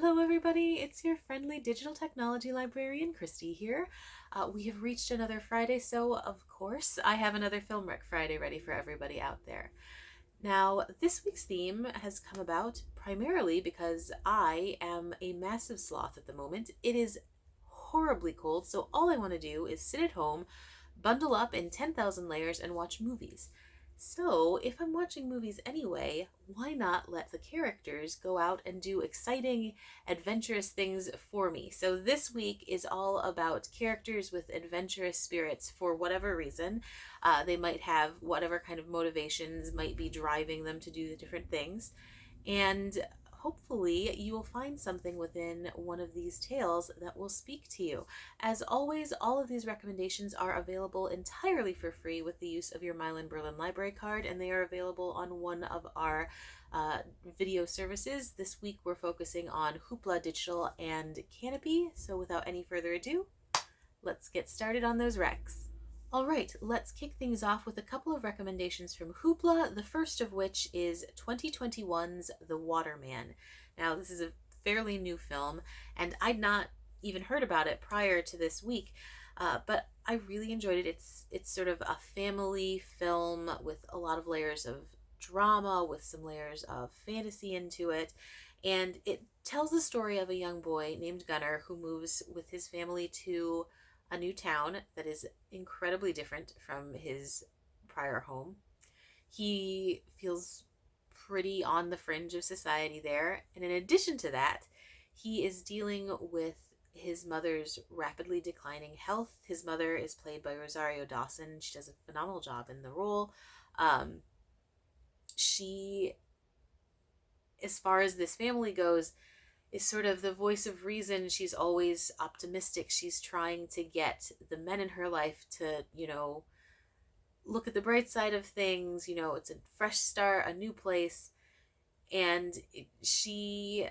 Hello everybody, it's your friendly digital technology librarian Christy here. We have reached another Friday, so of course I have another Film Rec Friday ready for everybody out there. Now, this week's theme has come about primarily because I am a massive sloth at the moment. It is horribly cold, so all I want to do is sit at home, bundle up in 10,000 layers, and watch movies. So, if I'm watching movies anyway, why not let the characters go out and do exciting, adventurous things for me? So, this week is all about characters with adventurous spirits for whatever reason. They might have whatever kind of motivations might be driving them to do the different things. And hopefully, you will find something within one of these tales that will speak to you. As always, all of these recommendations are available entirely for free with the use of your Milan-Berlin library card, and they are available on one of our video services. This week, we're focusing on Hoopla Digital and Canopy. So without any further ado, let's get started on those recs. All right, let's kick things off with a couple of recommendations from Hoopla, the first of which is 2021's The Waterman. Now, this is a fairly new film, and I'd not even heard about it prior to this week, but I really enjoyed it. It's sort of a family film with a lot of layers of drama, with some layers of fantasy into it, and it tells the story of a young boy named Gunnar who moves with his family to a new town that is incredibly different from his prior home. He feels pretty on the fringe of society there, and in addition to that, he is dealing with his mother's rapidly declining health. His mother is played by Rosario Dawson. She does a phenomenal job in the role. She, as far as this family goes, is sort of the voice of reason. She's always optimistic. She's trying to get the men in her life to, look at the bright side of things. It's a fresh start, a new place. And she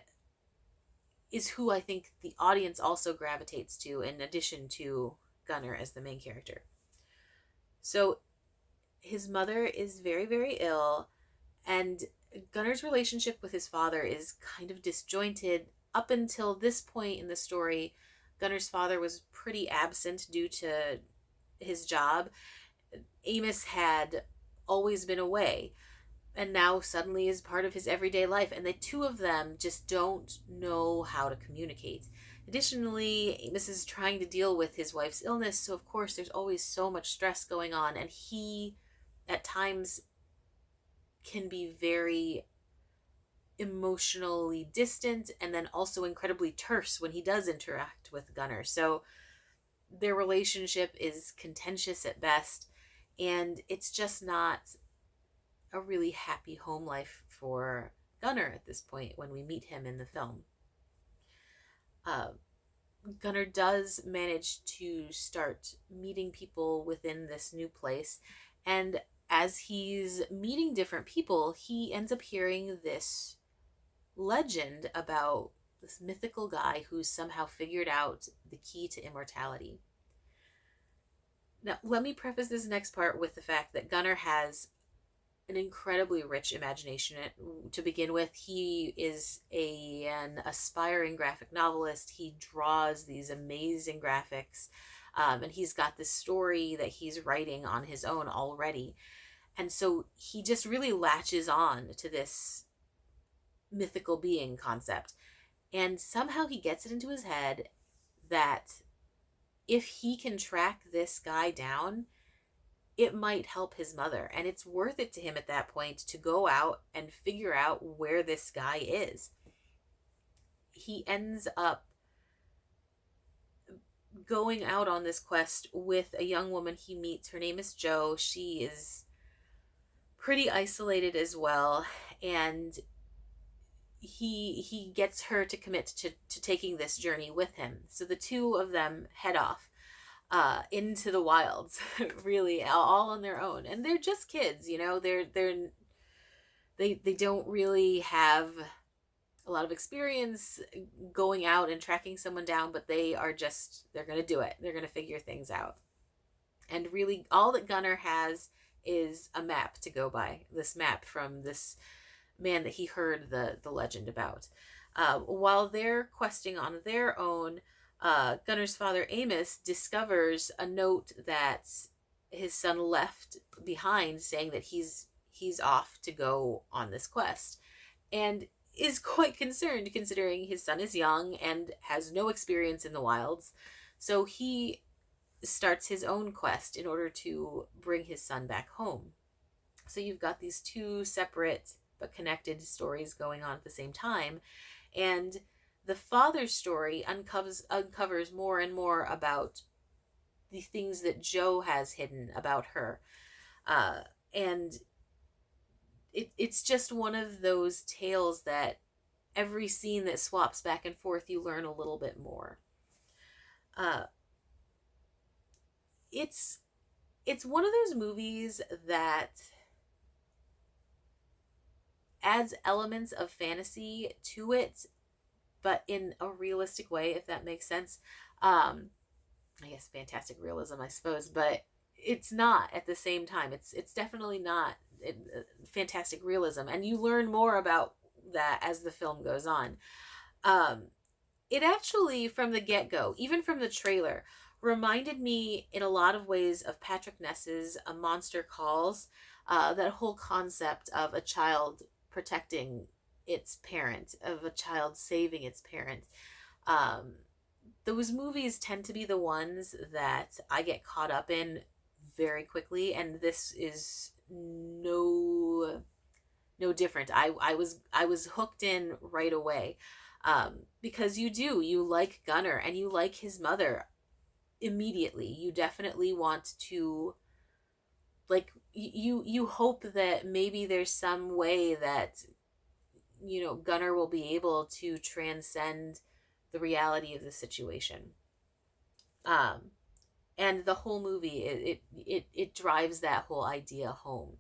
is who I think the audience also gravitates to, in addition to Gunnar as the main character. So his mother is very, very ill, and Gunnar's relationship with his father is kind of disjointed. Up until this point in the story, Gunnar's father was pretty absent due to his job. Amos had always been away, and now suddenly is part of his everyday life, and the two of them just don't know how to communicate. Additionally, Amos is trying to deal with his wife's illness, so of course there's always so much stress going on, and he, at times, can be very emotionally distant and then also incredibly terse when he does interact with Gunnar. So their relationship is contentious at best, and it's just not a really happy home life for Gunnar at this point when we meet him in the film. Gunnar does manage to start meeting people within this new place, and as he's meeting different people, he ends up hearing this legend about this mythical guy who's somehow figured out the key to immortality. Now, let me preface this next part with the fact that Gunnar has an incredibly rich imagination to begin with. He is an aspiring graphic novelist. He draws these amazing graphics, and he's got this story that he's writing on his own already. And so he just really latches on to this mythical being concept. And somehow he gets it into his head that if he can track this guy down, it might help his mother. And it's worth it to him at that point to go out and figure out where this guy is. He ends up going out on this quest with a young woman he meets. Her name is Jo. She is pretty isolated as well, and he gets her to commit to taking this journey with him. So the two of them head off into the wilds, really all on their own, and they're just kids. They don't really have a lot of experience going out and tracking someone down, but they're going to do it. They're going to figure things out. And really all that Gunnar has is a map to go by, this map from this man that he heard the legend about. While they're questing on their own, Gunner's father Amos discovers a note that his son left behind, saying that he's off to go on this quest, and is quite concerned considering his son is young and has no experience in the wilds. So he starts his own quest in order to bring his son back home. So you've got these two separate but connected stories going on at the same time. And the father's story uncovers more and more about the things that Joe has hidden about her. And it's just one of those tales that every scene that swaps back and forth, you learn a little bit more. Uh, it's one of those movies that adds elements of fantasy to it, but in a realistic way, if that makes sense. I guess fantastic realism, I suppose, but it's not at the same time. It's definitely not fantastic realism, and you learn more about that as the film goes on. It actually, from the get-go, even from the trailer, reminded me in a lot of ways of Patrick Ness's A Monster Calls. That whole concept of a child protecting its parent, of a child saving its parent. Um, those movies tend to be the ones that I get caught up in very quickly, and this is no different. I was hooked in right away, because you like Gunner and you like his mother immediately. You definitely want to, like, you hope that maybe there's some way that Gunner will be able to transcend the reality of the situation. Um, and the whole movie, it drives that whole idea home.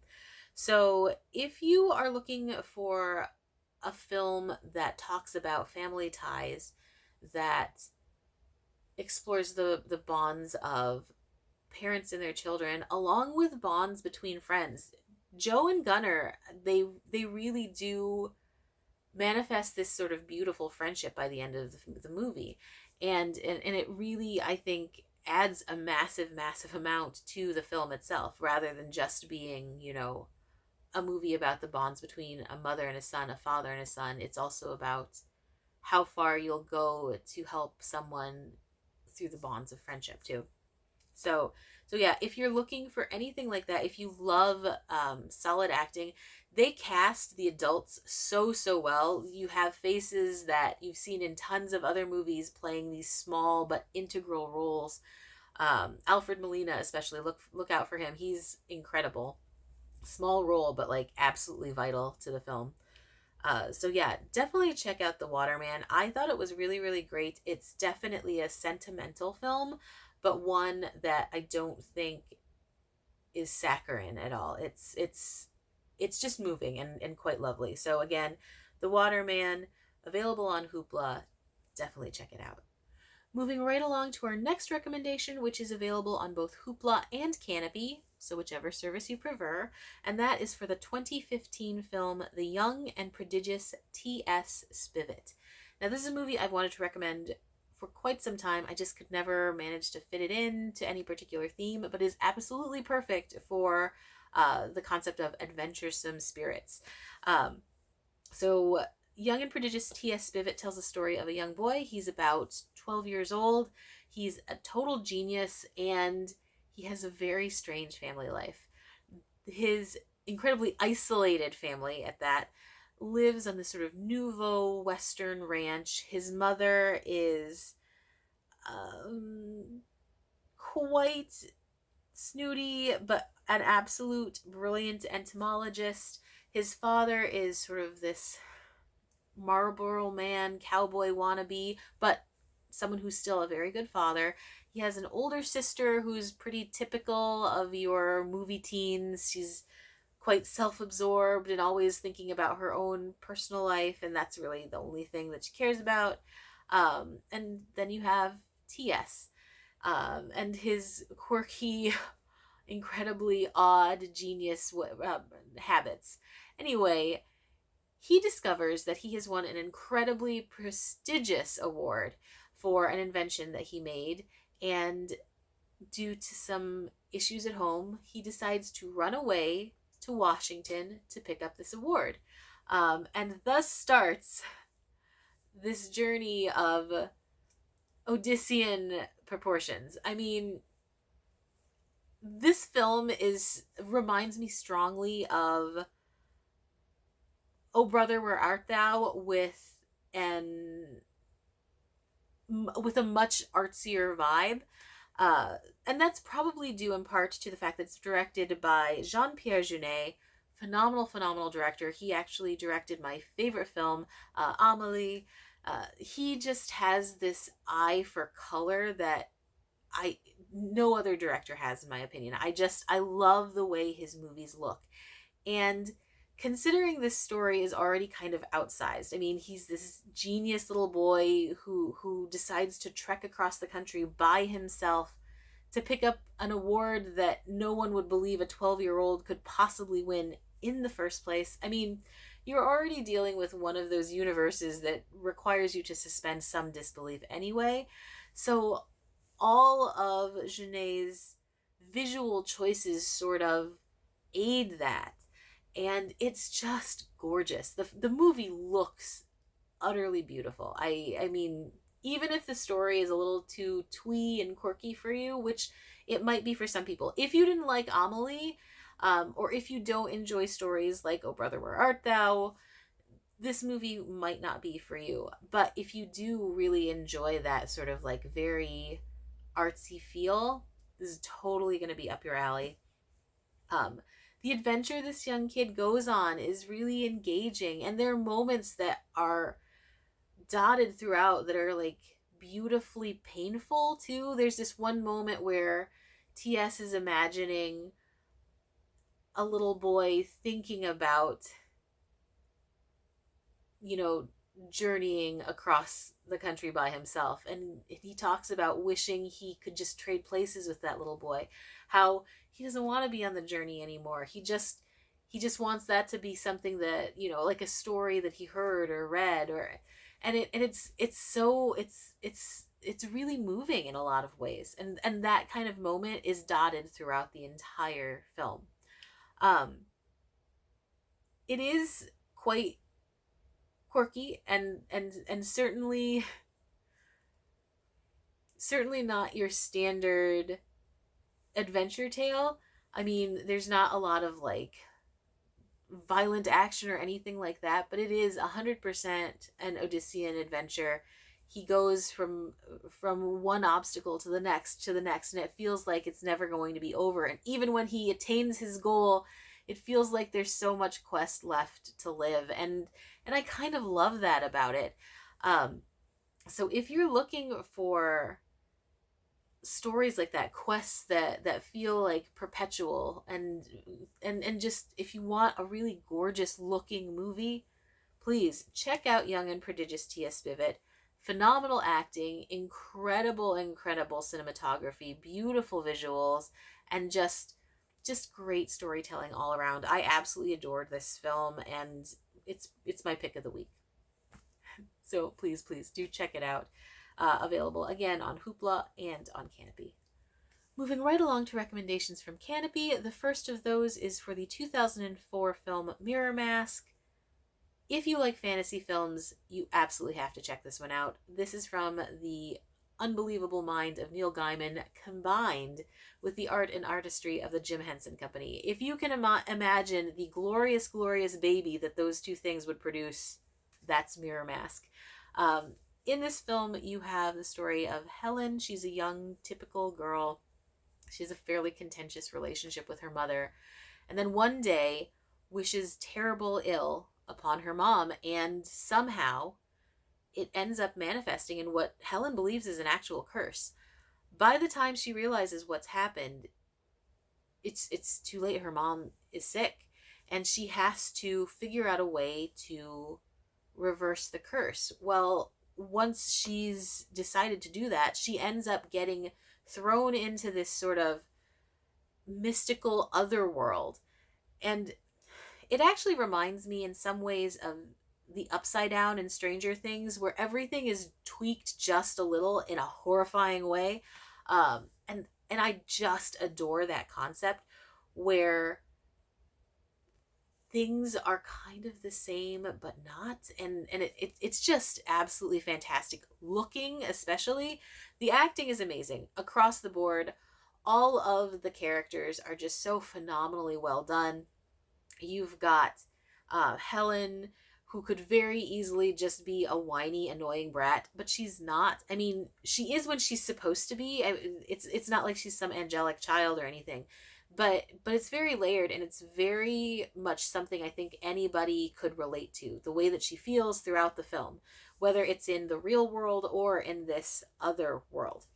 So if you are looking for a film that talks about family ties, that explores the bonds of parents and their children, along with bonds between friends, Joe and Gunner, they really do manifest this sort of beautiful friendship by the end of the movie. And it really, I think, adds a massive amount to the film itself, rather than just being, a movie about the bonds between a mother and a son, a father and a son. It's also about how far you'll go to help someone through the bonds of friendship too. So yeah, if you're looking for anything like that, if you love solid acting, they cast the adults so well. You have faces that you've seen in tons of other movies playing these small but integral roles. Alfred Molina, especially, look out for him. He's incredible. Small role, but like absolutely vital to the film. So yeah, definitely check out The Waterman. I thought it was really great. It's definitely a sentimental film, but one that I don't think is saccharine at all. It's just moving and quite lovely. So again, The Waterman, available on Hoopla. Definitely check it out. Moving right along to our next recommendation, which is available on both Hoopla and Canopy, so whichever service you prefer, and that is for the 2015 film The Young and Prodigious T.S. Spivet. Now, this is a movie I've wanted to recommend for quite some time. I just could never manage to fit it in to any particular theme, but is absolutely perfect for the concept of adventuresome spirits. So Young and Prodigious T.S. Spivet tells the story of a young boy. He's about 12 years old. He's a total genius, and he has a very strange family life. His incredibly isolated family, at that, lives on this sort of nouveau Western ranch. His mother is quite snooty, but an absolute brilliant entomologist. His father is sort of this Marlboro man, cowboy wannabe, but someone who's still a very good father. He has an older sister who's pretty typical of your movie teens. She's quite self-absorbed and always thinking about her own personal life, and that's really the only thing that she cares about. And then you have T.S. And his quirky, incredibly odd genius habits. Anyway, he discovers that he has won an incredibly prestigious award for an invention that he made, and due to some issues at home, he decides to run away to Washington to pick up this award. And thus starts this journey of Odyssean proportions. I mean, this film reminds me strongly of Oh Brother, Where Art Thou, an with a much artsier vibe. And that's probably due in part to the fact that it's directed by Jean-Pierre Jeunet, phenomenal director. He actually directed my favorite film, Amélie. He just has this eye for color that no other director has, in my opinion. I love the way his movies look. And considering this story is already kind of outsized. I mean, he's this genius little boy who decides to trek across the country by himself to pick up an award that no one would believe a 12-year-old could possibly win in the first place. I mean, you're already dealing with one of those universes that requires you to suspend some disbelief anyway. So all of Genet's visual choices sort of aid that. And it's just gorgeous. The movie looks utterly beautiful. I mean, even if the story is a little too twee and quirky for you, which it might be for some people, if you didn't like Amelie, or if you don't enjoy stories like Oh Brother, Where Art Thou, this movie might not be for you. But if you do really enjoy that sort of like very artsy feel, this is totally going to be up your alley. The adventure this young kid goes on is really engaging, and there are moments that are dotted throughout that are like beautifully painful too. There's this one moment where TS is imagining a little boy thinking about, journeying across the country by himself, and he talks about wishing he could just trade places with that little boy, how he doesn't want to be on the journey anymore. He just wants that to be something that, like a story that he heard or read, it's really moving in a lot of ways, and that kind of moment is dotted throughout the entire film. It is quite quirky and certainly not your standard adventure tale. I mean, there's not a lot of like violent action or anything like that, but it is 100% an Odyssean adventure. He goes from one obstacle to the next, and it feels like it's never going to be over. And even when he attains his goal, it feels like there's so much quest left to live, and I kind of love that about it. So if you're looking for stories like that, quests that feel like perpetual, and just if you want a really gorgeous looking movie, please check out Young and Prodigious T.S. Spivet. Phenomenal acting, incredible cinematography, beautiful visuals, and just great storytelling all around. I absolutely adored this film, and it's my pick of the week. So please do check it out. Available again on Hoopla and on Canopy. Moving right along to recommendations from Canopy, the first of those is for the 2004 film Mirrormask. If you like fantasy films, you absolutely have to check this one out. This is from the unbelievable mind of Neil Gaiman, combined with the art and artistry of the Jim Henson Company. If you can imagine the glorious baby that those two things would produce, that's Mirrormask. In this film, you have the story of Helen. She's a young, typical girl. She has a fairly contentious relationship with her mother. And then one day, wishes terrible ill upon her mom, and somehow it ends up manifesting in what Helen believes is an actual curse. By the time she realizes what's happened, it's too late. Her mom is sick, and she has to figure out a way to reverse the curse. Well, once she's decided to do that, she ends up getting thrown into this sort of mystical other world. And it actually reminds me in some ways of the Upside Down in Stranger Things, where everything is tweaked just a little in a horrifying way. And I just adore that concept where things are kind of the same but not, and it's just absolutely fantastic looking. Especially the acting is amazing across the board. All of the characters are just so phenomenally well done. You've got Helen, who could very easily just be a whiny, annoying brat, but she's not. I mean, she is when she's supposed to be. It's not like she's some angelic child or anything, but it's very layered, and it's very much something I think anybody could relate to. The way that she feels throughout the film, whether it's in the real world or in this other world.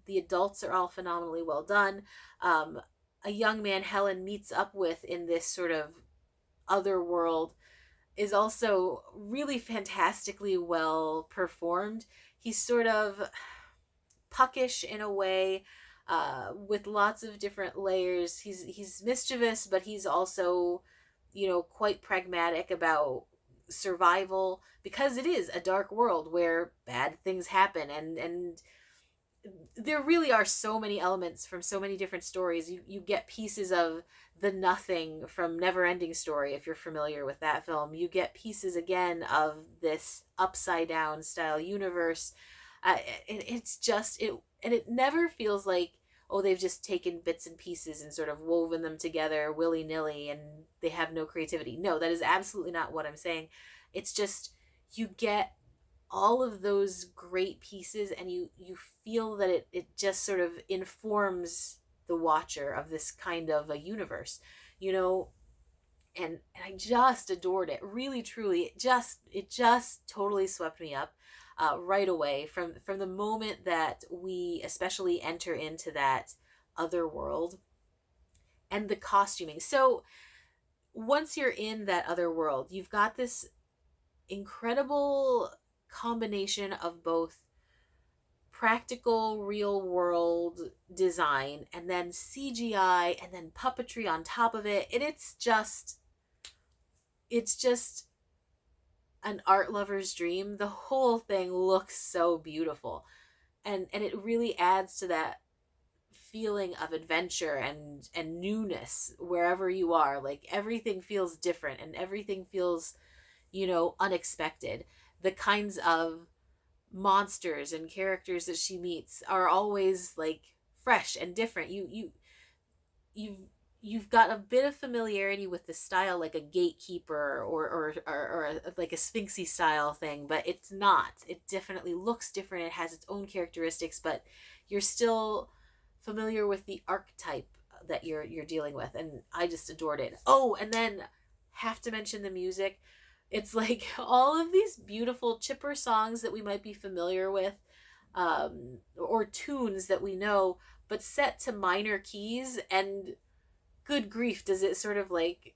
The adults are all phenomenally well done. A young man Helen meets up with in this sort of other world is also really fantastically well performed. He's sort of puckish in a way, with lots of different layers. He's mischievous, but he's also, quite pragmatic about survival, because it is a dark world where bad things happen, and there really are so many elements from so many different stories. You get pieces of The Nothing from Neverending Story, if you're familiar with that film. You get pieces again of this upside down style universe. It's just it, and it never feels like, oh, they've just taken bits and pieces and sort of woven them together willy-nilly and they have no creativity. No, that is absolutely not what I'm saying. It's just you get all of those great pieces, and you feel that it just sort of informs the watcher of this kind of a universe, and I just adored it. Really, truly, it just totally swept me up right away from the moment that we especially enter into that other world. And the costuming. So once you're in that other world, you've got this incredible combination of both practical real world design and then CGI and then puppetry on top of it. And it's just an art lover's dream. The whole thing looks so beautiful. And it really adds to that feeling of adventure and newness wherever you are. Like everything feels different and everything feels, unexpected. The kinds of monsters and characters that she meets are always like fresh and different. You've you've got a bit of familiarity with the style, like a gatekeeper or like a sphinxy style thing, but it's not. It definitely looks different. It has its own characteristics, but you're still familiar with the archetype that you're dealing with, and I just adored it. Oh, and then have to mention the music. It's like all of these beautiful chipper songs that we might be familiar with, or tunes that we know, but set to minor keys. And good grief, does it sort of like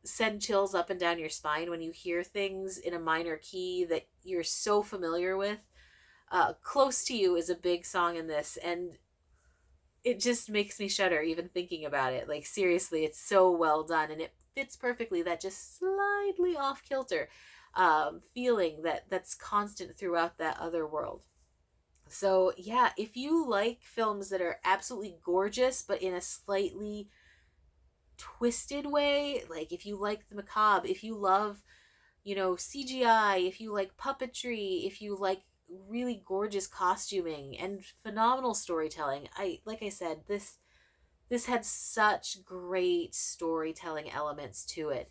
send chills up and down your spine when you hear things in a minor key that you're so familiar with. Close to You is a big song in this, and it just makes me shudder even thinking about it. Like seriously, it's so well done, and it fits perfectly that just slightly off kilter feeling that's constant throughout that other world. So yeah, if you like films that are absolutely gorgeous but in a slightly twisted way, like if you like the macabre, if you love, CGI, if you like puppetry, if you like really gorgeous costuming and phenomenal storytelling, like I said, this had such great storytelling elements to it.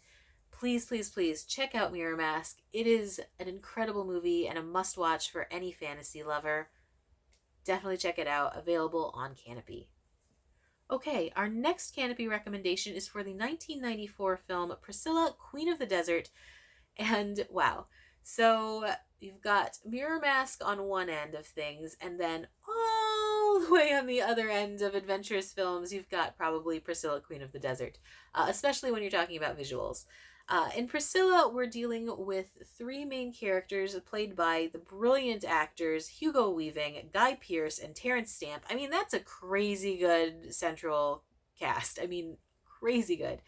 Please, please, please check out Mirrormask. It is an incredible movie and a must watch for any fantasy lover. Definitely check it out. Available on Canopy. Okay, our next Canopy recommendation is for the 1994 film Priscilla, Queen of the Desert. And wow. So you've got Mirrormask on one end of things, and then all the way on the other end of Adventurous films, you've got probably Priscilla, Queen of the Desert, especially when you're talking about visuals. In Priscilla, we're dealing with three main characters played by the brilliant actors Hugo Weaving, Guy Pearce, and Terrence Stamp. That's a crazy good central cast. Crazy good.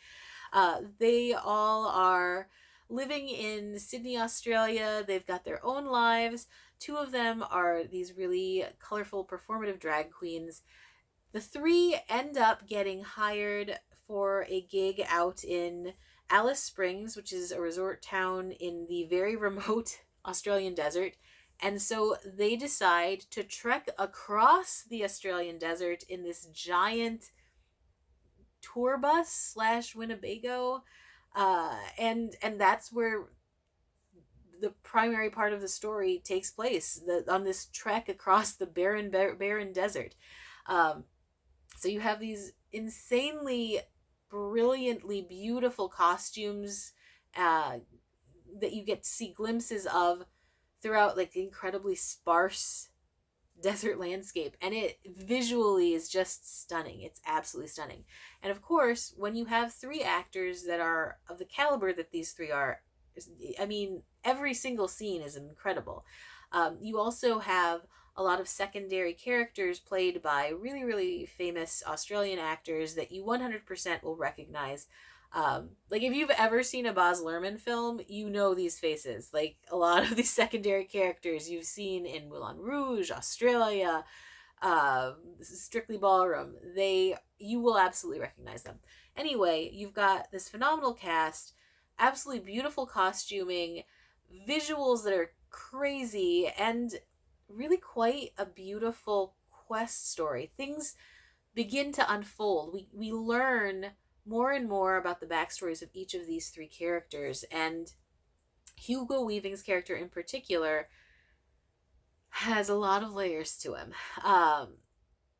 They all are living in Sydney, Australia. They've got their own lives. Two of them are these really colorful performative drag queens. The three end up getting hired for a gig out in Alice Springs, which is a resort town in the very remote Australian desert. And so they decide to trek across the Australian desert in this giant tour bus slash Winnebago. And that's where the primary part of the story takes place, on this trek across the barren desert. Um, so you have these insanely, brilliantly beautiful costumes uh, that you get to see glimpses of throughout, like, the incredibly sparse desert landscape, and it visually is just stunning. It's absolutely stunning. And of course, when you have three actors that are of the caliber that these three are, I mean, every single scene is incredible. You also have a lot of secondary characters played by really, really famous Australian actors that you 100% will recognize. Like, if you've ever seen a Baz Luhrmann film, you know these faces. Like, a lot of these secondary characters you've seen in Moulin Rouge, Australia, Strictly Ballroom. You will absolutely recognize them. Anyway, you've got this phenomenal cast, absolutely beautiful costuming, visuals that are crazy, and really quite a beautiful quest story. Things begin to unfold. We learn more and more about the backstories of each of these three characters, and Hugo Weaving's character in particular has a lot of layers to him,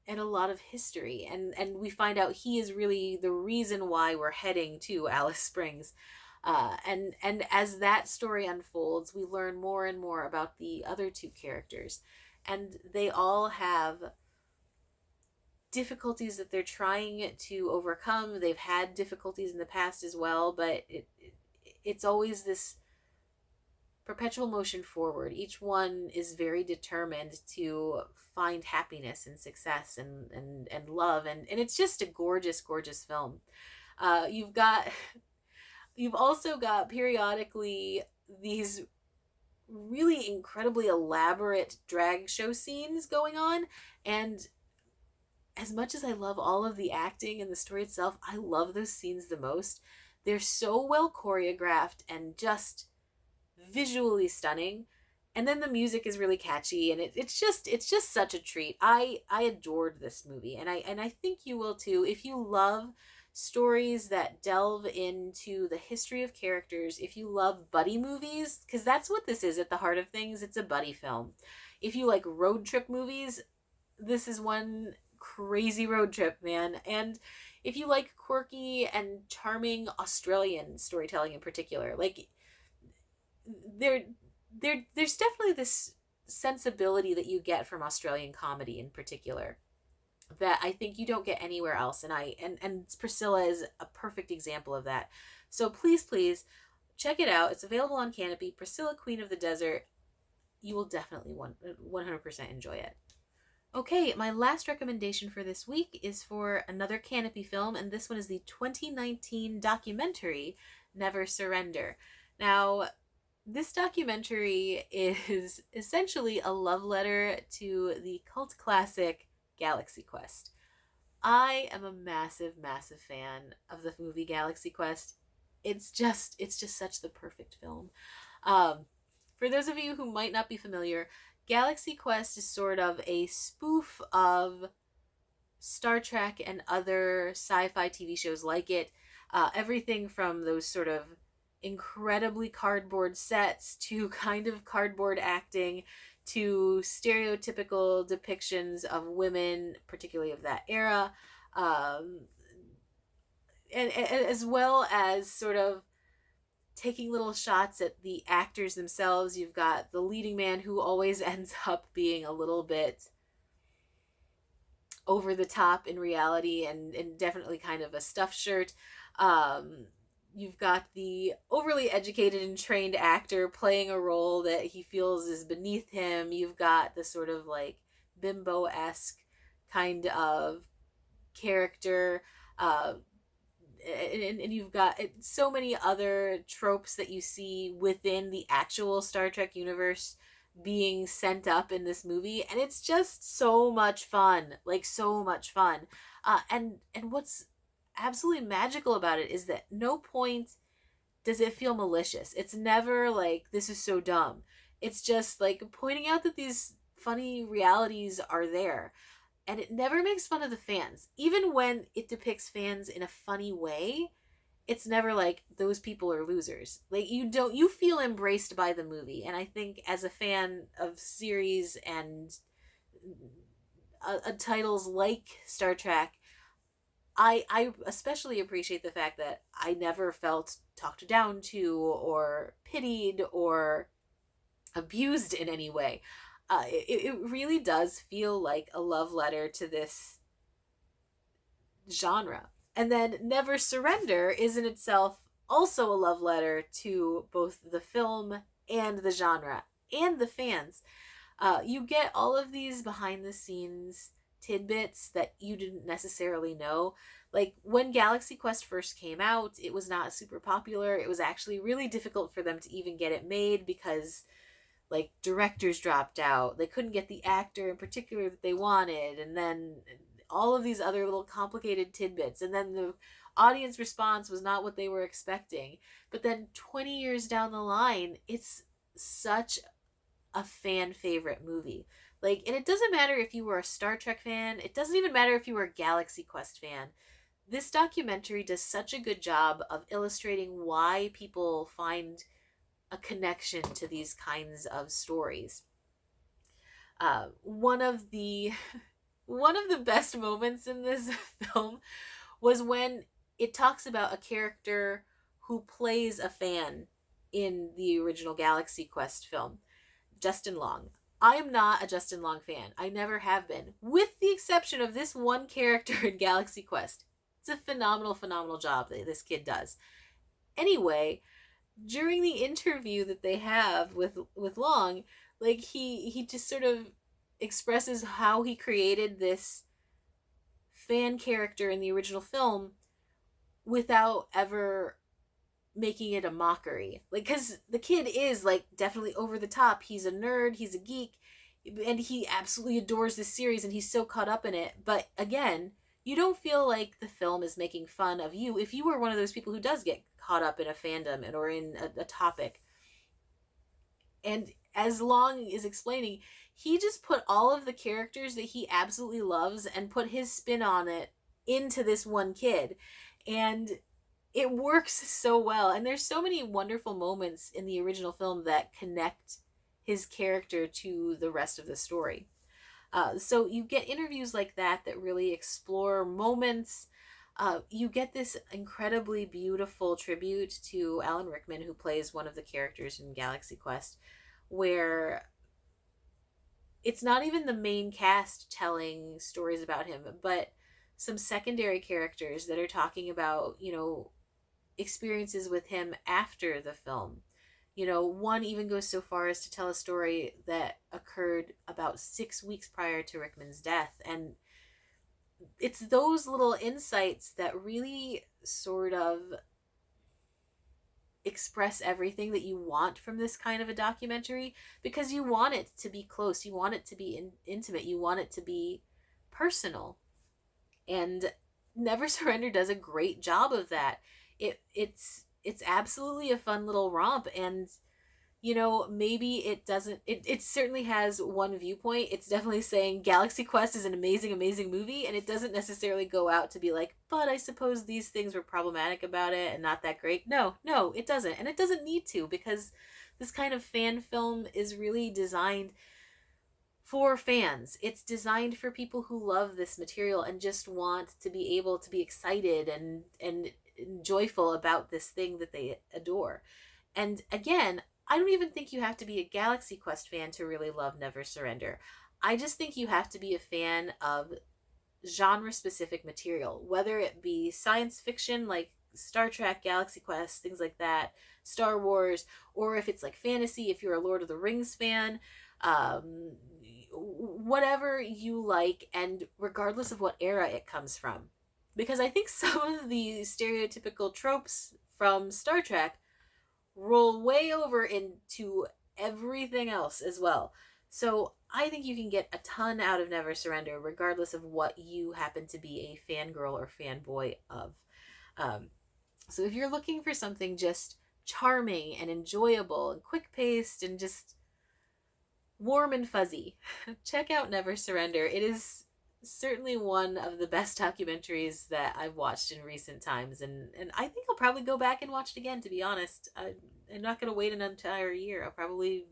and a lot of history, and we find out he is really the reason why we're heading to Alice Springs. And as that story unfolds, we learn more and more about the other two characters, and they all have difficulties that they're trying to overcome. They've had difficulties in the past as well, but it's always this perpetual motion forward. Each one is very determined to find happiness and success and love, and it's just a gorgeous, gorgeous film. You've also got periodically these really incredibly elaborate drag show scenes going on, and as much as I love all of the acting and the story itself, I love those scenes the most. They're so well choreographed and just visually stunning. And then the music is really catchy, and it's just such a treat. I adored this movie, and I think you will too if you love stories that delve into the history of characters, if you love buddy movies, because that's what this is at the heart of things. It's a buddy film. If you like road trip movies, this is one crazy road trip, man. And if you like quirky and charming Australian storytelling in particular, like, there's definitely this sensibility that you get from Australian comedy in particular that I think you don't get anywhere else. And Priscilla is a perfect example of that. So please check it out. It's available on Canopy. Priscilla, Queen of the Desert. You will definitely 100% enjoy it. Okay, my last recommendation for this week is for another Canopy film, and this one is the 2019 documentary Never Surrender. Now, this documentary is essentially a love letter to the cult classic Galaxy Quest. I am a massive, massive fan of the movie Galaxy Quest. It's just such the perfect film. For those of you who might not be familiar, Galaxy Quest is sort of a spoof of Star Trek and other sci-fi TV shows like it. Everything from those sort of incredibly cardboard sets to kind of cardboard acting to stereotypical depictions of women, particularly of that era, and as well as sort of taking little shots at the actors themselves. You've got the leading man who always ends up being a little bit over the top in reality, and definitely kind of a stuffed shirt. You've got the overly educated and trained actor playing a role that he feels is beneath him. You've got the sort of like bimbo-esque kind of character. and you've got so many other tropes that you see within the actual Star Trek universe being sent up in this movie, and it's just so much fun, like so much fun. And what's absolutely magical about it is that no point does it feel malicious. It's never like, this is so dumb. It's just like pointing out that these funny realities are there. And it never makes fun of the fans. Even when it depicts fans in a funny way, it's never like, those people are losers. Like, you feel embraced by the movie. And I think as a fan of series and titles like Star Trek, I especially appreciate the fact that I never felt talked down to or pitied or abused in any way. It really does feel like a love letter to this genre. And then Never Surrender is in itself also a love letter to both the film and the genre and the fans. You get all of these behind the scenes tidbits that you didn't necessarily know. Like when Galaxy Quest first came out, it was not super popular. It was actually really difficult for them to even get it made because like directors dropped out. They couldn't get the actor in particular that they wanted, and then all of these other little complicated tidbits, and then the audience response was not what they were expecting. But then 20 years down the line, it's such a fan favorite movie. Like, and it doesn't matter if you were a Star Trek fan, it doesn't even matter if you were a Galaxy Quest fan. This documentary does such a good job of illustrating why people find a connection to these kinds of stories. One of the one of the best moments in this film was when it talks about a character who plays a fan in the original Galaxy Quest film, Justin Long. I am not a Justin Long fan. I never have been, with the exception of this one character in Galaxy Quest. It's a phenomenal, phenomenal job that this kid does. Anyway, during the interview that they have with Long, like he just sort of expresses how he created this fan character in the original film without ever making it a mockery. Like, because the kid is like definitely over the top. He's a nerd, he's a geek, and he absolutely adores this series and he's so caught up in it. But again, you don't feel like the film is making fun of you if you were one of those people who does get caught up in a fandom and or in a topic. And as Long is explaining, he just put all of the characters that he absolutely loves and put his spin on it into this one kid. And it works so well. And there's so many wonderful moments in the original film that connect his character to the rest of the story. So you get interviews like that that really explore moments. You get this incredibly beautiful tribute to Alan Rickman, who plays one of the characters in Galaxy Quest, where it's not even the main cast telling stories about him, but some secondary characters that are talking about, experiences with him after the film. One even goes so far as to tell a story that occurred about 6 weeks prior to Rickman's death. And it's those little insights that really sort of express everything that you want from this kind of a documentary, because you want it to be close, you want it to be intimate, you want it to be personal. And Never Surrender does a great job of that. It's absolutely a fun little romp. And maybe it certainly has one viewpoint. It's definitely saying Galaxy Quest is an amazing movie, and it doesn't necessarily go out to be like, but I suppose these things were problematic about it and not that great. No, it doesn't. And it doesn't need to, because this kind of fan film is really designed for fans. It's designed for people who love this material and just want to be able to be excited and joyful about this thing that they adore. And again, I don't even think you have to be a Galaxy Quest fan to really love Never Surrender. I just think you have to be a fan of genre-specific material, whether it be science fiction like Star Trek, Galaxy Quest, things like that, Star Wars, or if it's like fantasy, if you're a Lord of the Rings fan, whatever you like, and regardless of what era it comes from. because I think some of the stereotypical tropes from Star Trek roll way over into everything else as well. So I think you can get a ton out of Never Surrender, regardless of what you happen to be a fangirl or fanboy of. Um, so if you're looking for something just charming and enjoyable and quick paced and just warm and fuzzy, check out Never Surrender. It is certainly one of the best documentaries that I've watched in recent times, and I think I'll probably go back and watch it again. To be honest, I'm not going to wait an entire year. I'll probably,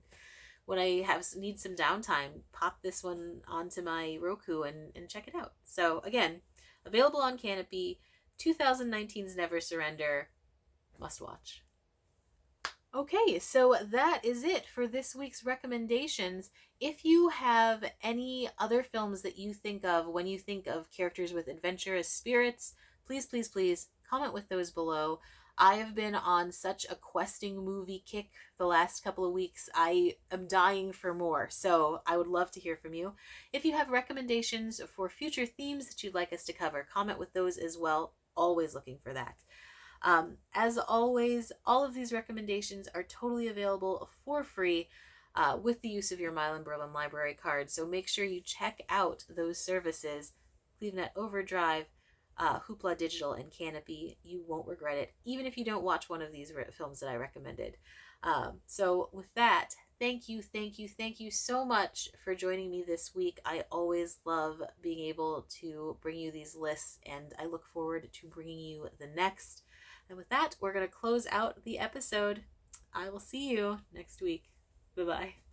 when I need some downtime, pop this one onto my Roku and check it out. So again, available on Canopy. 2019's Never Surrender, must watch. Okay, so that is it for this week's recommendations. If you have any other films that you think of when you think of characters with adventurous spirits, please, please, please comment with those below. I have been on such a questing movie kick the last couple of weeks. I am dying for more, so I would love to hear from you. If you have recommendations for future themes that you'd like us to cover, comment with those as well. Always looking for that. As always, all of these recommendations are totally available for free with the use of your Milan-Berlin library card. So make sure you check out those services, CleveNet Overdrive, Hoopla Digital, and Canopy. You won't regret it, even if you don't watch one of these films that I recommended. So with that, thank you, thank you, thank you so much for joining me this week. I always love being able to bring you these lists, and I look forward to bringing you the next. And with that, we're going to close out the episode. I will see you next week. Bye-bye.